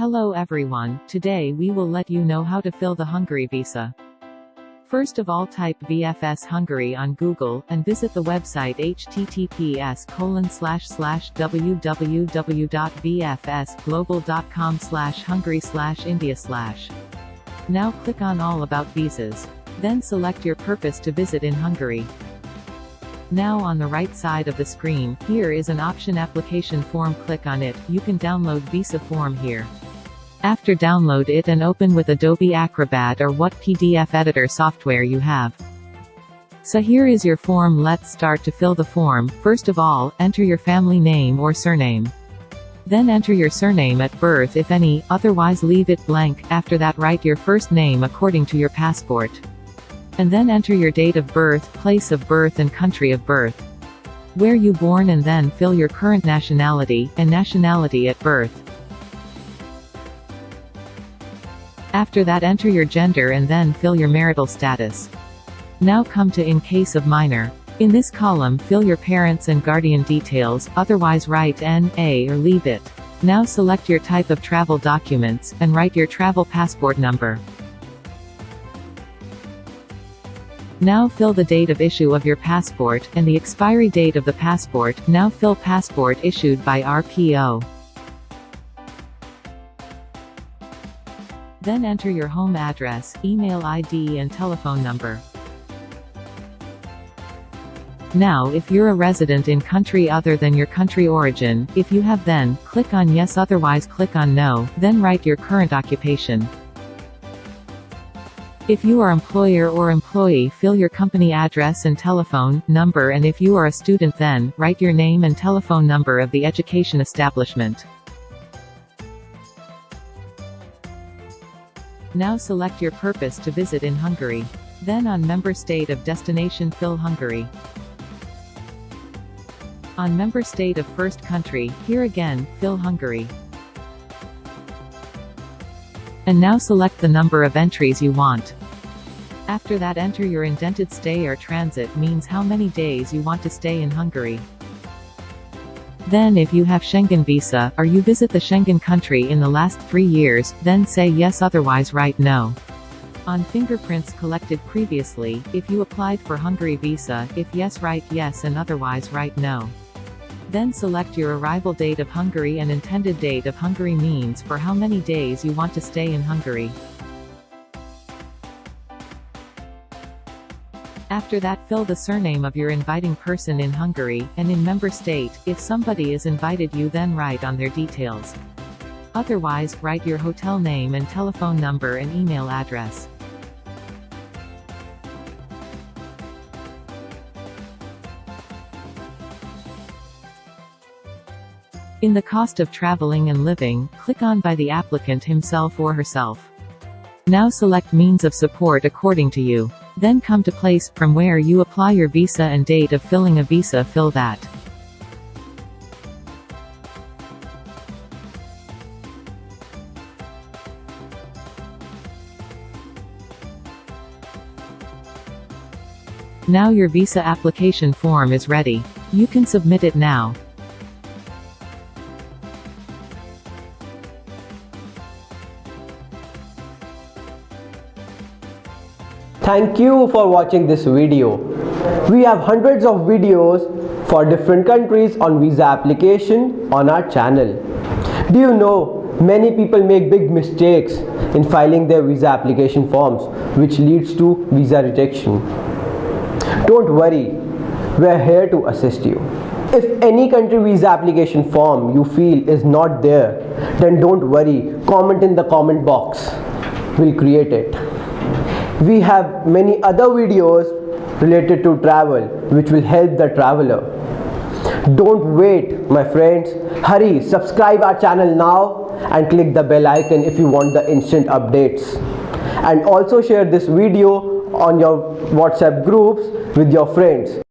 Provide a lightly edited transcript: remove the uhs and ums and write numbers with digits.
Hello everyone, today we will let you know how to fill the Hungary visa. First of all, type VFS Hungary on Google, and visit the website https://www.vfsglobal.com/Hungary/India/. Now click on All About Visas. Then select your purpose to visit in Hungary. Now on the right side of the screen, here is an option application form. Click on it. You can download visa form here. After download it and open with Adobe Acrobat or what PDF editor software you have. So here is your form. Let's start to fill the form. First of all, enter your family name or surname. Then enter your surname at birth if any, otherwise leave it blank. After that, write your first name according to your passport. And then enter your date of birth, place of birth and country of birth. Where you born, and then fill your current nationality, and nationality at birth. After that, enter your gender and then fill your marital status. Now come to in case of minor. In this column, fill your parents and guardian details, otherwise write N.A. or leave it. Now select your type of travel documents, and write your travel passport number. Now fill the date of issue of your passport, and the expiry date of the passport. Now fill passport issued by RPO. Then enter your home address, email ID and telephone number. Now if you're a resident in country other than your country origin, if you have, then click on yes, otherwise click on no, then write your current occupation. If you are employer or employee, fill your company address and telephone number, and if you are a student, then write your name and telephone number of the education establishment. Now select your purpose to visit in Hungary. Then on member state of destination, fill Hungary. On member state of first country, here again, fill Hungary. And now select the number of entries you want. After that, enter your indented stay or transit, means how many days you want to stay in Hungary. Then if you have Schengen visa, or you visit the Schengen country in the last 3 years, then say yes, otherwise write no. On fingerprints collected previously, if you applied for Hungary visa, if yes, write yes, and otherwise write no. Then select your arrival date of Hungary and intended date of Hungary, means for how many days you want to stay in Hungary. After that, fill the surname of your inviting person in Hungary, and in member state, if somebody is invited you, then write on their details. Otherwise, write your hotel name and telephone number and email address. In the cost of traveling and living, click on by the applicant himself or herself. Now select means of support according to you. Then come to place from where you apply your visa and date of filling a visa, fill that. Now your visa application form is ready. You can submit it now. Thank you for watching this video. We have hundreds of videos for different countries on visa application on our channel. Do you know, many people make big mistakes in filing their visa application forms, which leads to visa rejection. Don't worry, we are here to assist you. If any country visa application form you feel is not there, then don't worry, comment in the comment box. We'll create it. We have many other videos related to travel which will help the traveler. Don't wait, my friends. Hurry, subscribe our channel now and click the bell icon if you want the instant updates. And also share this video on your WhatsApp groups with your friends.